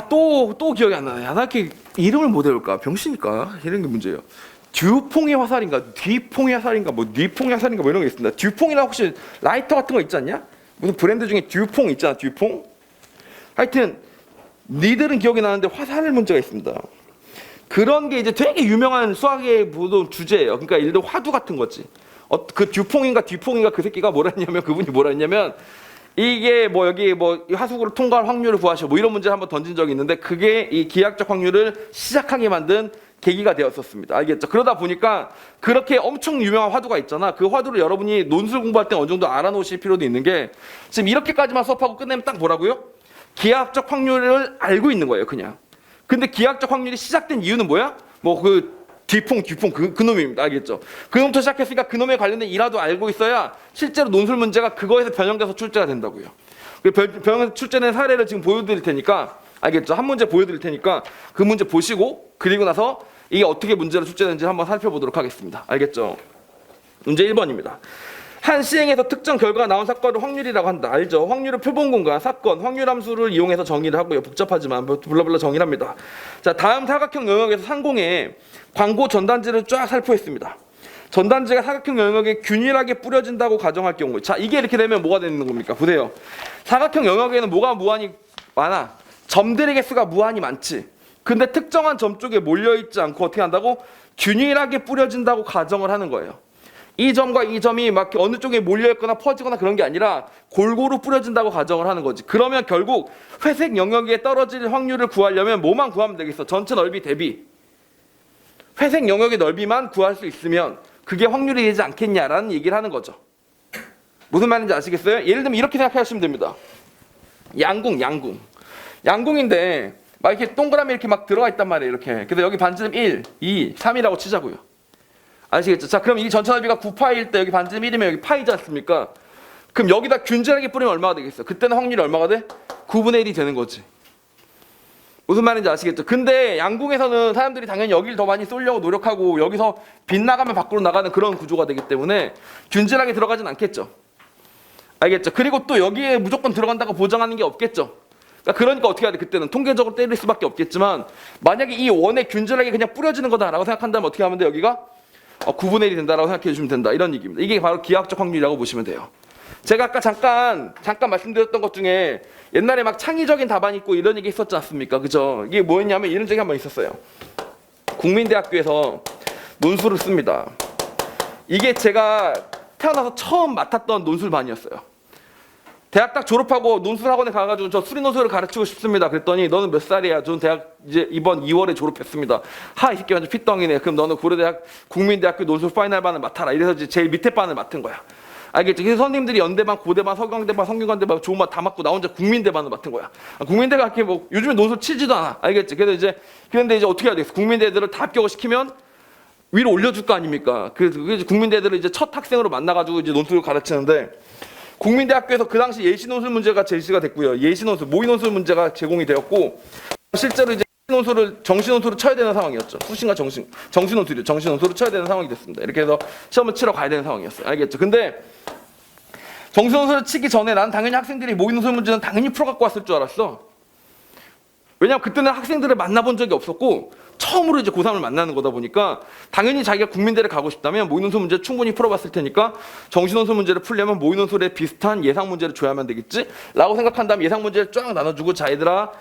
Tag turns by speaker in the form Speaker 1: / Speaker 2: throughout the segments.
Speaker 1: 또 기억이 안 나네. 나 이렇게 이름을 못 외울까? 병신일까? 이런 게 문제예요. 듀퐁의 화살인가? 뒤퐁의 화살인가? 뭐 뉘퐁의 화살인가? 뭐 이런 게 있습니다. 듀퐁이라 혹시 라이터 같은 거 있지 않냐? 무슨 브랜드 중에 듀퐁 있잖아. 듀퐁. 하여튼 니들은 기억이 나는데 화살 문제가 있습니다. 그런 게 이제 되게 유명한 수학의 보도 주제예요. 그러니까 예를 들어 화두 같은 거지. 그 듀퐁인가 뒤퐁인가 그 새끼가 뭐라 했냐면 그분이 뭐라 했냐면 이게 뭐 여기 뭐 하수구를 통과할 확률을 구하시오 뭐 이런 문제를 한번 던진 적이 있는데 그게 이 기하학적 확률을 시작하게 만든 계기가 되었었습니다. 알겠죠? 그러다 보니까 그렇게 엄청 유명한 화두가 있잖아. 그 화두를 여러분이 논술 공부할 때 어느 정도 알아놓으실 필요도 있는 게 지금 이렇게까지만 수업하고 끝내면 딱 뭐라고요? 기하학적 확률을 알고 있는 거예요, 그냥. 근데 기하학적 확률이 시작된 이유는 뭐야? 뭐 그 뒤퐁 그 놈입니다. 알겠죠? 그 놈부터 시작했으니까 그 놈에 관련된 일화도 알고 있어야 실제로 논술 문제가 그거에서 변형돼서 출제가 된다고요. 변형해서 출제된 사례를 지금 보여드릴 테니까 알겠죠? 한 문제 보여드릴 테니까 그 문제 보시고 그리고 나서 이게 어떻게 문제로 출제되는지 한번 살펴보도록 하겠습니다. 알겠죠? 문제 1번입니다. 한 시행에서 특정 결과가 나온 사건을 확률이라고 한다. 알죠? 확률을 표본공간, 사건, 확률함수를 이용해서 정의를 하고요. 복잡하지만 블라블라 정의를 합니다. 자, 다음 사각형 영역에서 상공에 광고 전단지를 쫙 살포했습니다. 전단지가 사각형 영역에 균일하게 뿌려진다고 가정할 경우, 자, 이게 이렇게 되면 뭐가 되는 겁니까? 보세요. 사각형 영역에는 뭐가 무한히 많아? 점들의 개수가 무한히 많지. 근데 특정한 점 쪽에 몰려있지 않고 어떻게 한다고? 균일하게 뿌려진다고 가정을 하는 거예요. 이 점과 이 점이 막 어느 쪽에 몰려있거나 퍼지거나 그런 게 아니라 골고루 뿌려진다고 가정을 하는 거지. 그러면 결국 회색 영역에 떨어질 확률을 구하려면 뭐만 구하면 되겠어? 전체 넓이 대비. 회색 영역의 넓이만 구할 수 있으면 그게 확률이 되지 않겠냐라는 얘기를 하는 거죠. 무슨 말인지 아시겠어요? 예를 들면 이렇게 생각하시면 됩니다. 양궁인데 막 이렇게 동그라미 이렇게 막 들어가 있단 말이에요. 이렇게. 그래서 여기 반지름 1, 2, 3이라고 치자고요. 아시겠죠? 자, 그럼 이 전체 넓이가 9파이일 때 여기 반지름 1이면 여기 파이지 않습니까? 그럼 여기다 균질하게 뿌리면 얼마가 되겠어? 그때는 확률이 얼마가 돼? 9분의 1이 되는 거지. 무슨 말인지 아시겠죠? 근데 양궁에서는 사람들이 당연히 여기를 더 많이 쏠려고 노력하고 여기서 빗나가면 밖으로 나가는 그런 구조가 되기 때문에 균질하게 들어가진 않겠죠. 알겠죠? 그리고 또 여기에 무조건 들어간다고 보장하는 게 없겠죠. 그러니까 어떻게 해야 돼? 그때는 통계적으로 때릴 수밖에 없겠지만 만약에 이 원에 균질하게 그냥 뿌려지는 거다라고 생각한다면 어떻게 하면 돼? 여기가 9분의 1이 된다라고 생각해 주시면 된다. 이런 얘기입니다. 이게 바로 기하학적 확률이라고 보시면 돼요. 제가 아까 잠깐 말씀드렸던 것 중에 옛날에 막 창의적인 답안 있고 이런 얘기 있었지 않습니까? 그죠? 이게 뭐였냐면 이런 적이 한번 있었어요. 국민대학교에서 논술을 씁니다. 이게 제가 태어나서 처음 맡았던 논술반이었어요. 대학 딱 졸업하고 논술학원에 가가지고 저 수리 논술을 가르치고 싶습니다. 그랬더니 너는 몇 살이야? 저는 대학 이제 이번 2월에 졸업했습니다. 이 새끼 완전 핏덩이네. 그럼 너는 고려대학 국민대학교 논술 파이널반을 맡아라. 이래서 이제 제일 밑에 반을 맡은 거야. 알겠지? 그래서 선생님들이 연대반, 고대반, 서강대반, 성균관대반 좋은 반 다 맡고 나 혼자 국민대반을 맡은 거야. 국민대가 이렇게 뭐 요즘에 논술 치지도 않아. 알겠지? 그런데 이제 어떻게 해야 돼? 국민대 애들을 다 합격을 시키면 위로 올려줄 거 아닙니까? 그래서 국민대 애들을 이제 첫 학생으로 만나가지고 이제 논술을 가르치는데 국민대학교에서 그 당시 예시논술 문제가 제시가 됐고요. 예시논술, 모의논술 문제가 제공이 되었고 실제로 이제 정시논술을 쳐야 되는 상황이었죠. 수신과 정시논술을 쳐야 되는 상황이 됐습니다. 이렇게 해서 시험을 치러 가야 되는 상황이었어요. 알겠죠? 근데 정시논술을 치기 전에 난 당연히 학생들이 모의논술 문제는 당연히 풀어갖고 왔을 줄 알았어. 왜냐면 그때는 학생들을 만나본 적이 없었고 처음으로 이제 고3을 만나는 거다 보니까 당연히 자기가 국민대를 가고 싶다면 모의논술 문제 충분히 풀어봤을 테니까 정시논술 문제를 풀려면 모의논술에 비슷한 예상 문제를 줘야만 되겠지? 라고 생각한 다음에 예상 문제를 쫙 나눠주고 자 얘들아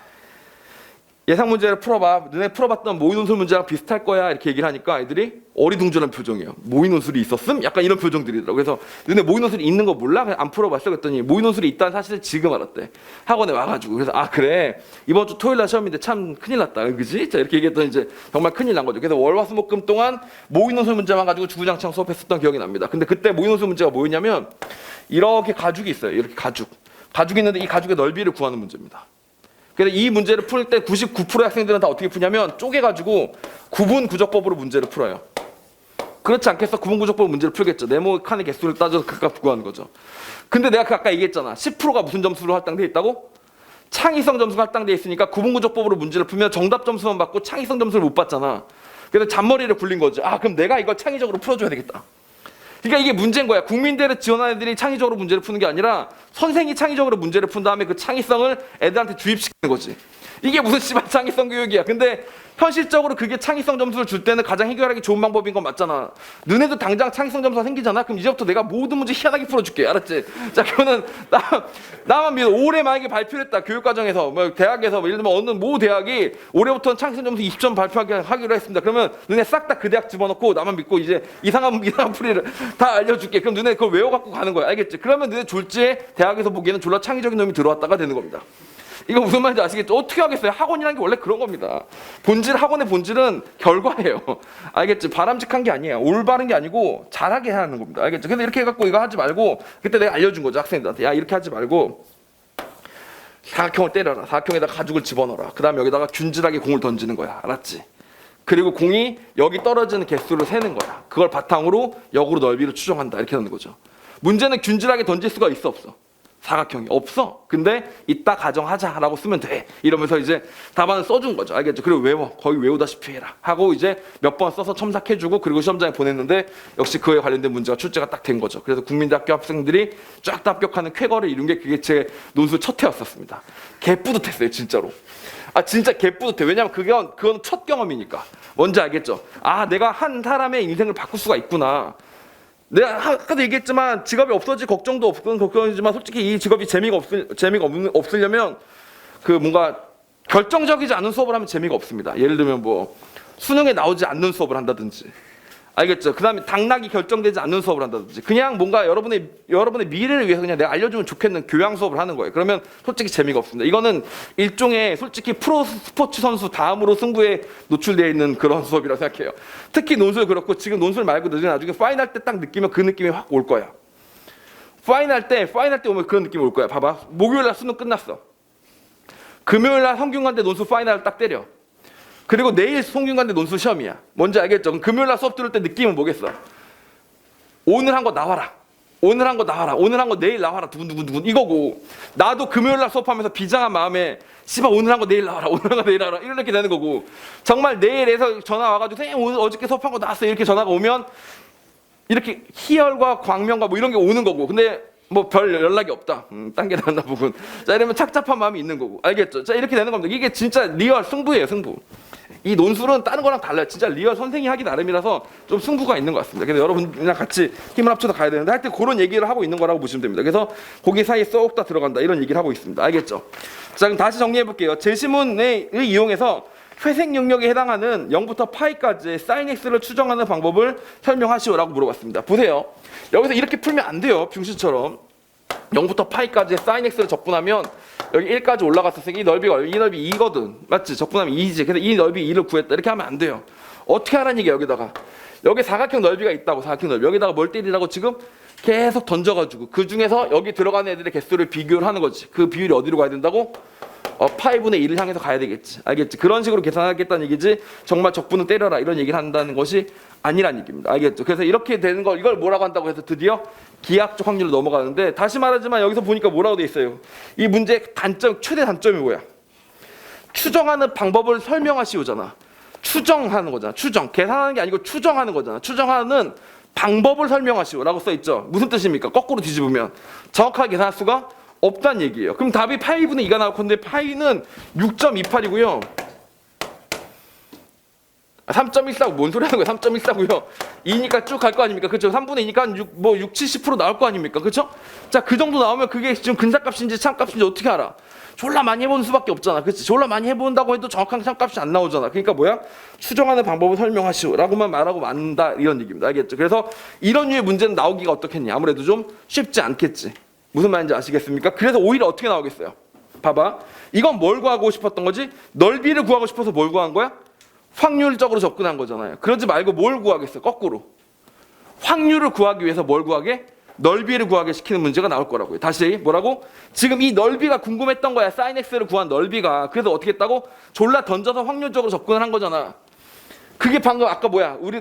Speaker 1: 예상 문제를 풀어봐. 너네 풀어봤던 모의논술 문제랑 비슷할 거야. 이렇게 얘기를 하니까 아이들이 어리둥절한 표정이에요. 모의논술이 있었음? 약간 이런 표정들이더라고요. 그래서 너네 모의논술이 있는 거 몰라? 그냥 안 풀어봤어. 그랬더니 모의논술이 있다는 사실을 지금 알았대. 학원에 와가지고. 그래서 그래. 이번 주 토요일 날 시험인데 참 큰일 났다. 그지? 자, 이렇게 얘기했더니 이제 정말 큰일 난 거죠. 그래서 월화수목금 동안 모의논술 문제만 가지고 주구장창 수업했었던 기억이 납니다. 근데 그때 모의논술 문제가 뭐였냐면 이렇게 가죽이 있어요. 이렇게 가죽이 있는데 이 가죽의 넓이를 구하는 문제입니다. 그래서 이 문제를 풀 때 99%의 학생들은 다 어떻게 푸냐면 쪼개가지고 구분 구적법으로 문제를 풀어요. 그렇지 않겠어? 구분 구적법으로 문제를 풀겠죠. 네모 칸의 개수를 따져서 그 값 구하는 거죠. 근데 내가 아까 얘기했잖아. 10%가 무슨 점수로 할당돼 있다고? 창의성 점수가 할당돼 있으니까 구분 구적법으로 문제를 풀면 정답 점수만 받고 창의성 점수를 못 받잖아. 그래서 잔머리를 굴린 거죠. 그럼 내가 이걸 창의적으로 풀어줘야 되겠다. 그러니까 이게 문제인 거야. 국민대를 지원하는 애들이 창의적으로 문제를 푸는 게 아니라 선생이 창의적으로 문제를 푼 다음에 그 창의성을 애들한테 주입시키는 거지. 이게 무슨 씨발 창의성 교육이야. 근데 현실적으로 그게 창의성 점수를 줄 때는 가장 해결하기 좋은 방법인 건 맞잖아. 너네도 당장 창의성 점수가 생기잖아. 그럼 이제부터 내가 모든 문제 희한하게 풀어줄게. 알았지? 자, 그거는 나만 믿어. 올해 만약에 발표를 했다. 교육과정에서 뭐 대학에서 뭐 예를 들면 어느 모 대학이 올해부터는 창의성 점수 20점 발표하기로 했습니다. 그러면 너네 싹 다 그 대학 집어넣고 나만 믿고 이제 이상한 풀이를 다 알려줄게. 그럼 너네 그걸 외워갖고 가는 거야. 알겠지? 그러면 너네 졸지에 대학에서 보기에는 졸라 창의적인 놈이 들어왔다가 되는 겁니다. 이거 무슨 말인지 아시겠죠? 어떻게 하겠어요? 학원이라는 게 원래 그런 겁니다. 학원의 본질은 결과예요. 알겠죠? 바람직한 게 아니에요. 올바른 게 아니고 잘하게 해야 하는 겁니다. 알겠죠? 근데 이렇게 해갖고 이거 하지 말고, 그때 내가 알려준 거죠. 학생들한테. 야, 이렇게 하지 말고 사각형을 때려라. 사각형에다 가죽을 집어넣어라. 그 다음에 여기다가 균질하게 공을 던지는 거야. 알았지? 그리고 공이 여기 떨어지는 개수를 세는 거야. 그걸 바탕으로 역으로 넓이를 추정한다. 이렇게 하는 거죠. 문제는 균질하게 던질 수가 있어, 없어? 사각형이 없어. 근데 이따 가정하자라고 쓰면 돼. 이러면서 이제 답안을 써준 거죠. 알겠죠? 그리고 외워. 거의 외우다시피 해라. 하고 이제 몇 번 써서 첨삭해주고 그리고 시험장에 보냈는데 역시 그에 관련된 문제가 출제가 딱 된 거죠. 그래서 국민대학교 학생들이 쫙 다 합격하는 쾌거를 이룬 게 그게 제 논술 첫 해였었습니다. 개뿌듯했어요, 진짜로. 아, 진짜 개뿌듯해. 왜냐면 그건 첫 경험이니까. 뭔지 알겠죠? 아, 내가 한 사람의 인생을 바꿀 수가 있구나. 내가 아까도 얘기했지만 직업이 없어질 걱정도 없건 걱정이지만 솔직히 이 직업이 재미가 없으려면 그 뭔가 결정적이지 않은 수업을 하면 재미가 없습니다. 예를 들면 뭐 수능에 나오지 않는 수업을 한다든지, 알겠죠? 그 다음에 당락이 결정되지 않는 수업을 한다든지, 그냥 뭔가 여러분의 미래를 위해서 그냥 내가 알려주면 좋겠는 교양 수업을 하는 거예요. 그러면 솔직히 재미가 없습니다. 이거는 일종의 솔직히 프로 스포츠 선수 다음으로 승부에 노출되어 있는 그런 수업이라고 생각해요. 특히 논술 그렇고, 지금 논술 말고 나중에 파이널 때 딱 느끼면 그 느낌이 확 올 거야. 파이널 때 오면 그런 느낌이 올 거야. 봐봐. 목요일날 수능 끝났어. 금요일날 성균관대 논술 파이널을 딱 때려. 그리고 내일 성균관대 논술 시험이야. 뭔지 알겠죠? 그럼 금요일날 수업 들을 때 느낌은 뭐겠어? 오늘 한 거 나와라. 오늘 한 거 나와라. 오늘 한 거 내일 나와라. 두근두근 이거고, 나도 금요일날 수업하면서 비장한 마음에 씨발 오늘 한 거 내일 나와라. 오늘 한 거 내일 나와라. 이렇게 되는 거고, 정말 내일에서 전화 와가지고 선생님 오늘 어저께 수업한 거 나왔어. 이렇게 전화가 오면 이렇게 희열과 광명과 뭐 이런 게 오는 거고, 근데 뭐 별 연락이 없다. 딴 게 나왔나 보군. 자, 이러면 착잡한 마음이 있는 거고. 알겠죠? 자, 이렇게 되는 겁니다. 이게 진짜 리얼 승부예요, 승부. 이 논술은 다른 거랑 달라요. 진짜 리얼 선생이 하기 나름이라서 좀 승부가 있는 것 같습니다. 그래서 여러분이랑 같이 힘을 합쳐서 가야 되는데, 하여튼 그런 얘기를 하고 있는 거라고 보시면 됩니다. 그래서 거기 사이에 쏙 다 들어간다. 이런 얘기를 하고 있습니다. 알겠죠? 자, 그럼 다시 정리해 볼게요. 제시문을 이용해서 회색 영역에 해당하는 0부터 파이까지의 sin x를 추정하는 방법을 설명하시오라고 물어봤습니다. 보세요. 여기서 이렇게 풀면 안 돼요. 병신처럼. 0부터 파이까지의 sin x를 적분하면 여기 1까지 올라갔을 때 이 넓이가 이 넓이 2거든. 맞지? 적분하면 2지. 근데 이 넓이 2를 구했다. 이렇게 하면 안 돼요. 어떻게 하라는 얘기야, 여기다가. 여기 사각형 넓이가 있다고, 사각형 넓이. 여기다가 뭘 때리라고 지금 계속 던져가지고 그 중에서 여기 들어가는 애들의 개수를 비교를 하는 거지. 그 비율이 어디로 가야 된다고? 파이분의 1을 향해서 가야 되겠지. 알겠지? 그런 식으로 계산하겠다는 얘기지, 정말 적분을 때려라 이런 얘기를 한다는 것이 아니란 얘기입니다. 알겠죠? 그래서 이렇게 되는 걸, 이걸 뭐라고 한다고 해서 드디어 기하학적 확률로 넘어가는데, 다시 말하지만 여기서 보니까 뭐라고 돼 있어요? 이 문제의 단점, 최대 단점이 뭐야? 추정하는 방법을 설명하시오잖아. 추정하는 거잖아. 추정. 계산하는 게 아니고 추정하는 거잖아. 추정하는 방법을 설명하시오라고 써 있죠. 무슨 뜻입니까? 거꾸로 뒤집으면 정확하게 계산할 수가 없다는 얘기예요. 그럼 답이 파이분의 2가 나올 건데, 파이는 6.28이고요. 3.14고 뭔 소리 하는 거야? 3.14고요. 2니까 쭉 갈 거 아닙니까? 그렇죠? 3분의 2니까 6, 70% 나올 거 아닙니까? 그렇죠? 자, 그 정도 나오면 그게 지금 근사값인지 참값인지 어떻게 알아? 졸라 많이 해보는 수밖에 없잖아. 그렇지? 졸라 많이 해본다고 해도 정확한 참값이 안 나오잖아. 그러니까 뭐야? 추정하는 방법을 설명하시오라고만 말하고 만다, 이런 얘기입니다. 알겠죠? 그래서 이런 류의 문제는 나오기가 어떻겠냐? 아무래도 좀 쉽지 않겠지. 무슨 말인지 아시겠습니까? 그래서 오히려 어떻게 나오겠어요? 봐봐. 이건 뭘 구하고 싶었던 거지? 넓이를 구하고 싶어서 뭘 구한 거야? 확률적으로 접근한 거잖아요. 그러지 말고 뭘 구하겠어요? 거꾸로. 확률을 구하기 위해서 뭘 구하게? 넓이를 구하게 시키는 문제가 나올 거라고요. 다시 뭐라고? 지금 이 넓이가 궁금했던 거야. sin x를 구한 넓이가. 그래서 어떻게 했다고? 졸라 던져서 확률적으로 접근을 한 거잖아. 그게 방금 아까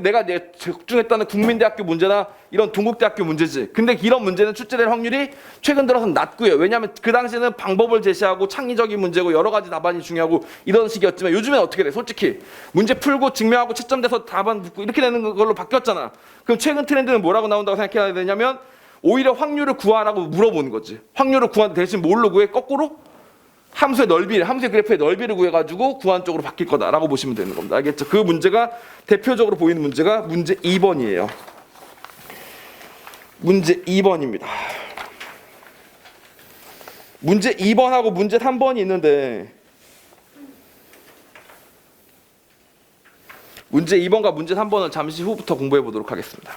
Speaker 1: 내가 적중했다는 국민대학교 문제나 이런 동국대학교 문제지. 근데 이런 문제는 출제될 확률이 최근 들어서는 낮고요. 왜냐하면 그 당시에는 방법을 제시하고 창의적인 문제고 여러 가지 답안이 중요하고 이런 식이었지만 요즘엔 어떻게 돼? 솔직히 문제 풀고 증명하고 채점돼서 답안 묻고 이렇게 되는 걸로 바뀌었잖아. 그럼 최근 트렌드는 뭐라고 나온다고 생각해야 되냐면 오히려 확률을 구하라고 물어보는 거지. 확률을 구하는데 대신 뭘로 구해? 거꾸로? 함수의 그래프의 넓이를 구해가지고 구한 쪽으로 바뀔 거다라고 보시면 되는 겁니다. 알겠죠? 그 문제가 대표적으로 보이는 문제가 문제 2번이에요. 문제 2번입니다. 문제 2번하고 문제 3번이 있는데 문제 2번과 문제 3번은 잠시 후부터 공부해 보도록 하겠습니다.